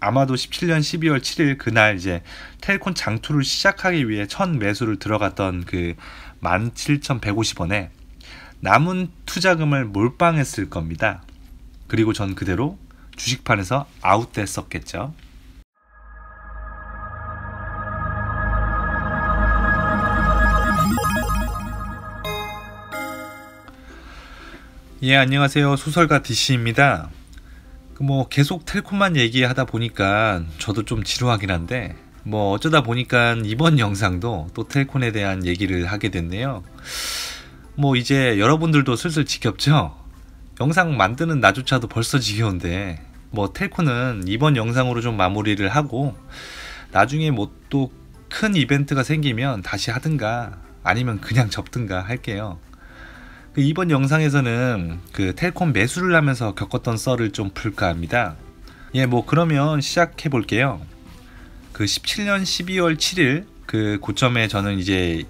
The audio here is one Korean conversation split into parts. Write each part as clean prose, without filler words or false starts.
아마도 17년 12월 7일 그날 이제 텔콘 장투를 시작하기 위해 첫 매수를 들어갔던 그 17,150원에 남은 투자금을 몰빵했을 겁니다. 그리고 전 그대로 주식판에서 아웃됐었겠죠. 예, 안녕하세요. 소설가 DC입니다. 계속 텔콘만 얘기하다 보니까 저도 좀 지루하긴 한데 어쩌다 보니까 이번 영상도 또 텔콘에 대한 얘기를 하게 됐네요. 이제 여러분들도 슬슬 지겹죠? 영상 만드는 나조차도 벌써 지겨운데 텔콘은 이번 영상으로 좀 마무리를 하고 나중에 또 큰 이벤트가 생기면 다시 하든가 아니면 그냥 접든가 할게요. 이번 영상에서는 그 텔콘 매수를 하면서 겪었던 썰을 좀 풀까 합니다. 예, 그러면 시작해 볼게요. 그 17년 12월 7일 그 고점에 저는 이제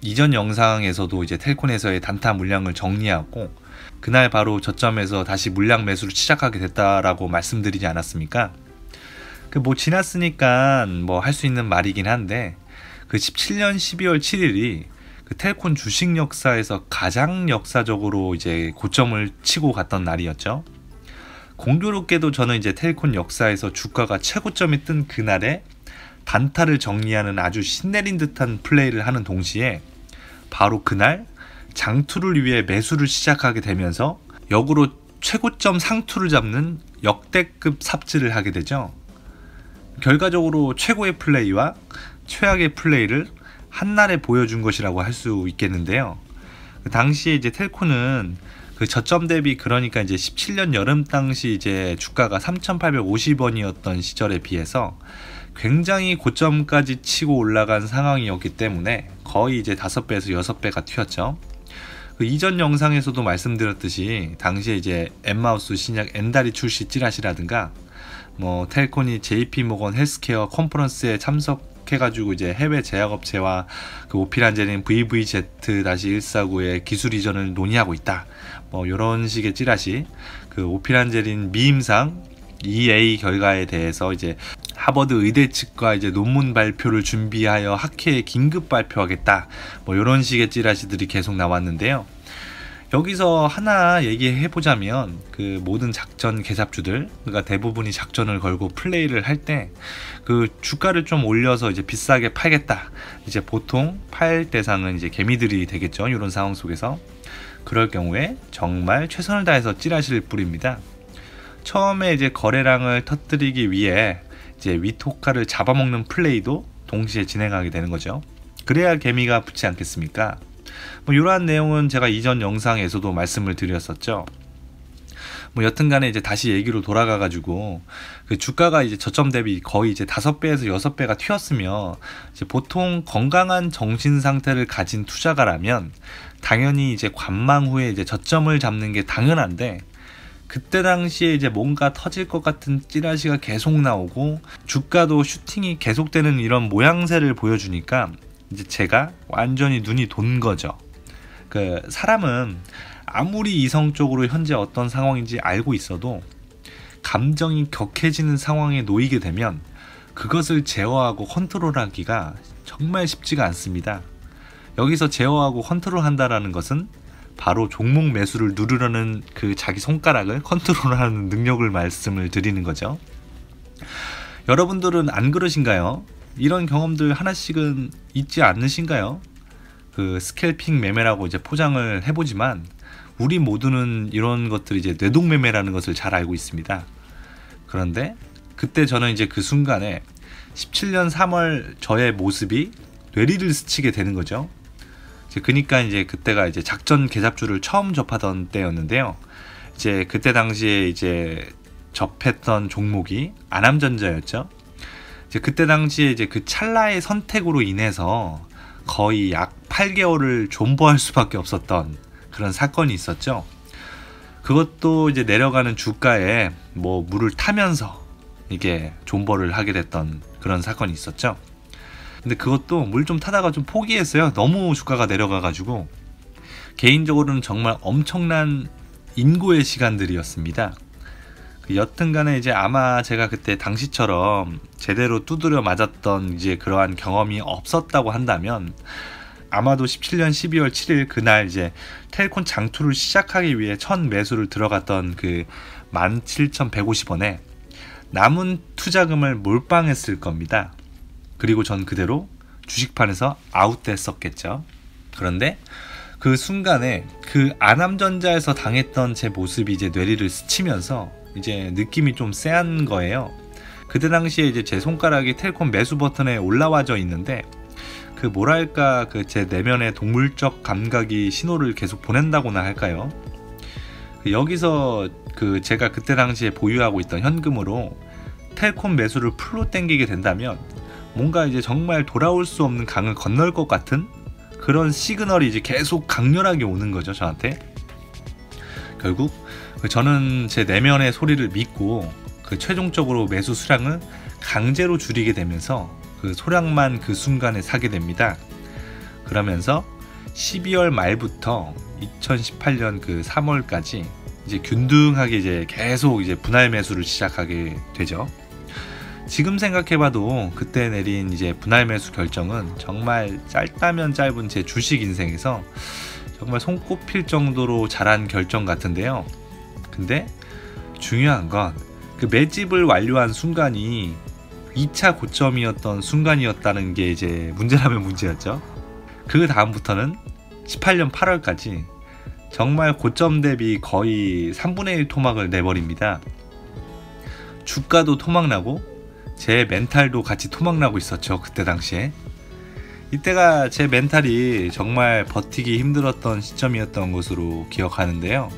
이전 영상에서도 이제 텔콘에서의 단타 물량을 정리하고 그날 바로 저점에서 다시 물량 매수를 시작하게 됐다라고 말씀드리지 않았습니까? 지났으니까 할 수 있는 말이긴 한데 그 17년 12월 7일이 그 텔콘 주식 역사에서 가장 역사적으로 이제 고점을 치고 갔던 날이었죠. 공교롭게도 저는 이제 텔콘 역사에서 주가가 최고점이 뜬 그날에 단타를 정리하는 아주 신내린 듯한 플레이를 하는 동시에 바로 그날 장투를 위해 매수를 시작하게 되면서 역으로 최고점 상투를 잡는 역대급 삽질을 하게 되죠. 결과적으로 최고의 플레이와 최악의 플레이를 한날에 보여준 것이라고 할 수 있겠는데요. 그 당시에 이제 텔콘은 그 저점 대비 그러니까 이제 17년 여름 당시 이제 주가가 3,850원이었던 시절에 비해서 굉장히 고점까지 치고 올라간 상황이었기 때문에 거의 이제 5배에서 6배가 튀었죠. 그 이전 영상에서도 말씀드렸듯이 당시에 이제 엠마우스 신약 엔다리 출시 찌라시라든가 텔콘이 JP모건 헬스케어 컨퍼런스에 참석해가지고 이제 해외 제약업체와 그 오피란제린 VVZ-149의 기술 이전을 논의하고 있다. 이런 식의 찌라시. 그 오피란제린 미임상 EA 결과에 대해서 이제 하버드 의대 측과 이제 논문 발표를 준비하여 학회에 긴급 발표하겠다. 이런 식의 찌라시들이 계속 나왔는데요. 여기서 하나 얘기해 보자면 그 모든 작전 개잡주들 그러니까 대부분이 작전을 걸고 플레이를 할 때 그 주가를 좀 올려서 이제 비싸게 팔겠다. 이제 보통 팔 대상은 이제 개미들이 되겠죠. 이런 상황 속에서 그럴 경우에 정말 최선을 다해서 찌라시를 뿌립니다. 처음에 이제 거래량을 터뜨리기 위해 이제 위토카를 잡아먹는 플레이도 동시에 진행하게 되는 거죠. 그래야 개미가 붙지 않겠습니까? 이러한 내용은 제가 이전 영상에서도 말씀을 드렸었죠. 여튼간에 이제 다시 얘기로 돌아가가지고 그 주가가 이제 저점 대비 거의 이제 5배에서 6배가 튀었으며 이제 보통 건강한 정신 상태를 가진 투자가라면 당연히 이제 관망 후에 이제 저점을 잡는 게 당연한데 그때 당시에 이제 뭔가 터질 것 같은 찌라시가 계속 나오고 주가도 슈팅이 계속되는 이런 모양새를 보여주니까 이제 제가 완전히 눈이 돈 거죠. 그 사람은 아무리 이성적으로 현재 어떤 상황인지 알고 있어도 감정이 격해지는 상황에 놓이게 되면 그것을 제어하고 컨트롤하기가 정말 쉽지가 않습니다. 여기서 제어하고 컨트롤한다라는 것은 바로 종목 매수를 누르려는 그 자기 손가락을 컨트롤하는 능력을 말씀을 드리는 거죠. 여러분들은 안 그러신가요? 이런 경험들 하나씩은 있지 않으신가요? 그 스캘핑 매매라고 이제 포장을 해보지만 우리 모두는 이런 것들이 이제 뇌동매매라는 것을 잘 알고 있습니다. 그런데 그때 저는 이제 그 순간에 17년 3월 저의 모습이 뇌리를 스치게 되는 거죠. 그러니까 이제 그때가 이제 작전 개잡주를 처음 접하던 때였는데요. 이제 그때 당시에 이제 접했던 종목이 아남전자였죠. 이제 그때 당시에 이제 그 찰나의 선택으로 인해서 거의 약 8개월을 존버할 수밖에 없었던 그런 사건이 있었죠. 그것도 이제 내려가는 주가에 물을 타면서 이게 존버를 하게 됐던 그런 사건이 있었죠. 근데 그것도 물 좀 타다가 좀 포기했어요. 너무 주가가 내려가가지고. 개인적으로는 정말 엄청난 인고의 시간들이었습니다. 여튼간에 이제 아마 제가 그때 당시처럼 제대로 두드려 맞았던 이제 그러한 경험이 없었다고 한다면 아마도 17년 12월 7일 그날 이제 텔콘 장투를 시작하기 위해 첫 매수를 들어갔던 그 17,150원에 남은 투자금을 몰빵했을 겁니다. 그리고 전 그대로 주식판에서 아웃됐었겠죠. 그런데 그 순간에 그 아남전자에서 당했던 제 모습이 이제 뇌리를 스치면서 이제 느낌이 좀 쎄한 거예요. 그때 당시에 이제 제 손가락이 텔콘 매수 버튼에 올라와져 있는데 그 뭐랄까 그 제 내면의 동물적 감각이 신호를 계속 보낸다고나 할까요? 여기서 그 제가 그때 당시에 보유하고 있던 현금으로 텔콘 매수를 풀로 땡기게 된다면 뭔가 이제 정말 돌아올 수 없는 강을 건널 것 같은 그런 시그널이 이제 계속 강렬하게 오는 거죠, 저한테. 결국 저는 제 내면의 소리를 믿고 그 최종적으로 매수 수량을 강제로 줄이게 되면서 그 소량만 그 순간에 사게 됩니다. 그러면서 12월 말부터 2018년 그 3월까지 이제 균등하게 이제 계속 이제 분할 매수를 시작하게 되죠. 지금 생각해봐도 그때 내린 이제 분할 매수 결정은 정말 짧다면 짧은 제 주식 인생에서 정말 손꼽힐 정도로 잘한 결정 같은데요. 근데 중요한 건 그 매집을 완료한 순간이 2차 고점이었던 순간이었다는 게 이제 문제라면 문제였죠. 그 다음부터는 18년 8월까지 정말 고점 대비 거의 3분의 1 토막을 내버립니다. 주가도 토막나고 제 멘탈도 같이 토막나고 있었죠. 그때 당시에. 이때가 제 멘탈이 정말 버티기 힘들었던 시점이었던 것으로 기억하는데요.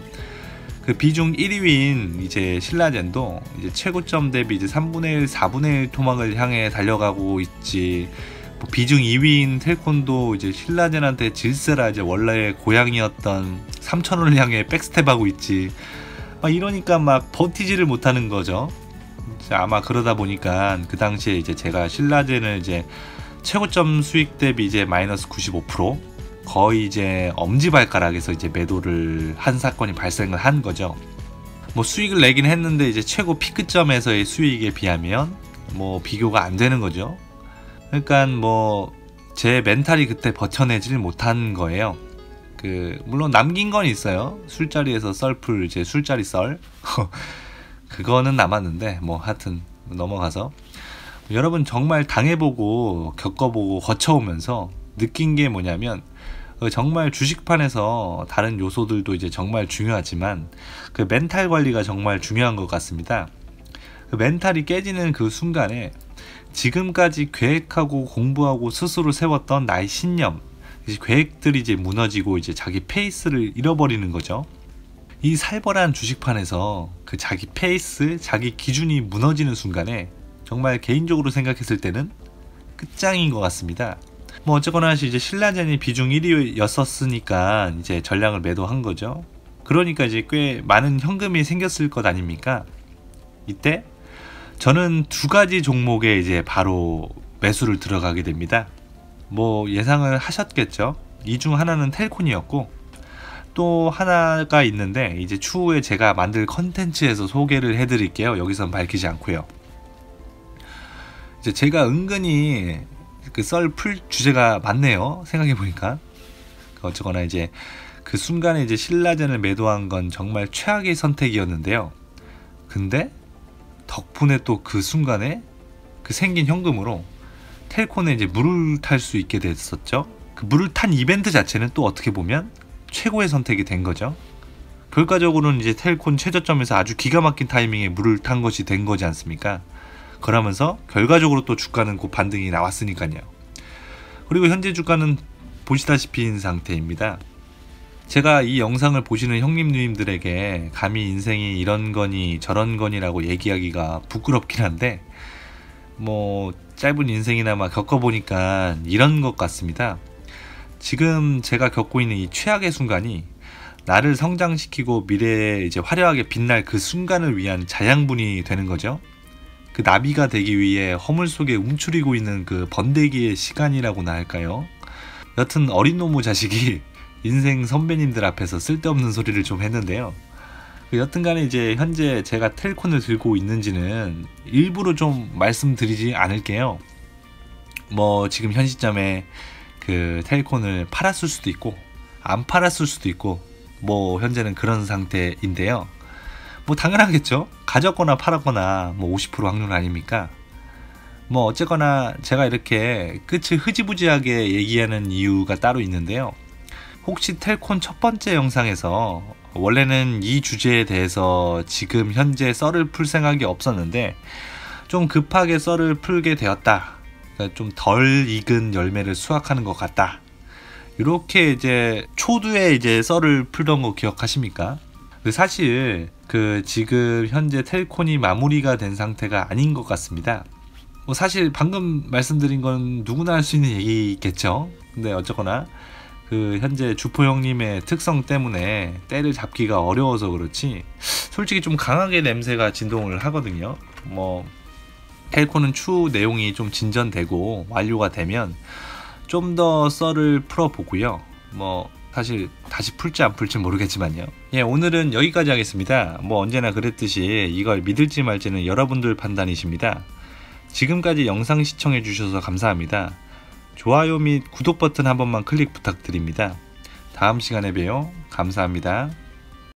그 비중 1위인 이제 신라젠도 이제 최고점 대비 이제 3분의 1, 4분의 1 토막을 향해 달려가고 있지. 뭐 비중 2위인 텔콘도 이제 신라젠한테 질세라 이제 원래 고향이었던 3,000원을 향해 백스텝하고 있지. 막 이러니까 막 버티지를 못하는 거죠. 아마 그러다 보니까 그 당시에 이제 제가 신라젠을 이제 최고점 수익 대비 이제 마이너스 95%, 거의 이제 엄지발가락에서 이제 매도를 한 사건이 발생을 한 거죠. 뭐 수익을 내긴 했는데 이제 최고 피크점에서의 수익에 비하면 뭐 비교가 안 되는 거죠. 그러니까 뭐 제 멘탈이 그때 버텨내질 못한 거예요. 그 물론 남긴 건 있어요. 술자리에서 썰풀 이제 술자리 썰 그거는 남았는데 뭐 하여튼 넘어가서 여러분 정말 당해보고 겪어보고 거쳐오면서 느낀 게 뭐냐면 정말 주식판에서 다른 요소들도 이제 정말 중요하지만 그 멘탈 관리가 정말 중요한 것 같습니다. 그 멘탈이 깨지는 그 순간에 지금까지 계획하고 공부하고 스스로 세웠던 나의 신념, 계획들이 이제 무너지고 이제 자기 페이스를 잃어버리는 거죠. 이 살벌한 주식판에서 그 자기 페이스, 자기 기준이 무너지는 순간에 정말 개인적으로 생각했을 때는 끝장인 것 같습니다. 뭐 어쨌거나 이제 신라젠이 비중 1위였었으니까 이제 전량을 매도한 거죠. 그러니까 이제 꽤 많은 현금이 생겼을 것 아닙니까? 이때 저는 두 가지 종목에 이제 바로 매수를 들어가게 됩니다. 뭐 예상을 하셨겠죠. 이 중 하나는 텔콘이었고 또 하나가 있는데 이제 추후에 제가 만들 컨텐츠에서 소개를 해드릴게요. 여기선 밝히지 않고요. 이제 제가 은근히 그 썰 풀 주제가 많네요. 생각해보니까. 어쨌거나 이제 그 순간에 이제 신라젠을 매도한 건 정말 최악의 선택이었는데요. 근데 덕분에 또 그 순간에 그 생긴 현금으로 텔콘에 이제 물을 탈 수 있게 됐었죠. 그 물을 탄 이벤트 자체는 또 어떻게 보면 최고의 선택이 된 거죠. 결과적으로는 이제 텔콘 최저점에서 아주 기가 막힌 타이밍에 물을 탄 것이 된 거지 않습니까? 그러면서 결과적으로 또 주가는 곧 반등이 나왔으니까요. 그리고 현재 주가는 보시다시피인 상태입니다. 제가 이 영상을 보시는 형님 누님들에게 감히 인생이 이런 거니 저런 거니라고 얘기하기가 부끄럽긴 한데 뭐 짧은 인생이나마 겪어보니까 이런 것 같습니다. 지금 제가 겪고 있는 이 최악의 순간이 나를 성장시키고 미래에 이제 화려하게 빛날 그 순간을 위한 자양분이 되는 거죠. 그 나비가 되기 위해 허물 속에 움츠리고 있는 그 번데기의 시간이라고나 할까요? 여튼 어린 놈의 자식이 인생 선배님들 앞에서 쓸데없는 소리를 좀 했는데요. 여튼간에 이제 현재 제가 텔콘을 들고 있는지는 일부러 좀 말씀드리지 않을게요. 뭐 지금 현 시점에 그 텔콘을 팔았을 수도 있고 안 팔았을 수도 있고 뭐 현재는 그런 상태인데요. 뭐 당연하겠죠. 가졌거나 팔았거나 뭐 50% 확률 아닙니까? 뭐 어쨌거나 제가 이렇게 끝을 흐지부지하게 얘기하는 이유가 따로 있는데요. 혹시 텔콘 첫 번째 영상에서 원래는 이 주제에 대해서 지금 현재 썰을 풀 생각이 없었는데 좀 급하게 썰을 풀게 되었다. 그러니까 좀 덜 익은 열매를 수확하는 것 같다. 이렇게 이제 초두에 이제 썰을 풀던 거 기억하십니까? 사실 그 지금 현재 텔콘이 마무리가 된 상태가 아닌 것 같습니다. 뭐 사실 방금 말씀드린 건 누구나 할 수 있는 얘기겠죠. 근데 어쨌거나 그 현재 주포 형님의 특성 때문에 때를 잡기가 어려워서 그렇지 솔직히 좀 강하게 냄새가 진동을 하거든요. 뭐 텔콘은 추후 내용이 좀 진전되고 완료가 되면 좀 더 썰을 풀어보고요. 뭐 사실 다시 풀지 안 풀지 모르겠지만요. 예, 오늘은 여기까지 하겠습니다. 뭐 언제나 그랬듯이 이걸 믿을지 말지는 여러분들 판단이십니다. 지금까지 영상 시청해 주셔서 감사합니다. 좋아요 및 구독 버튼 한 번만 클릭 부탁드립니다. 다음 시간에 봬요. 감사합니다.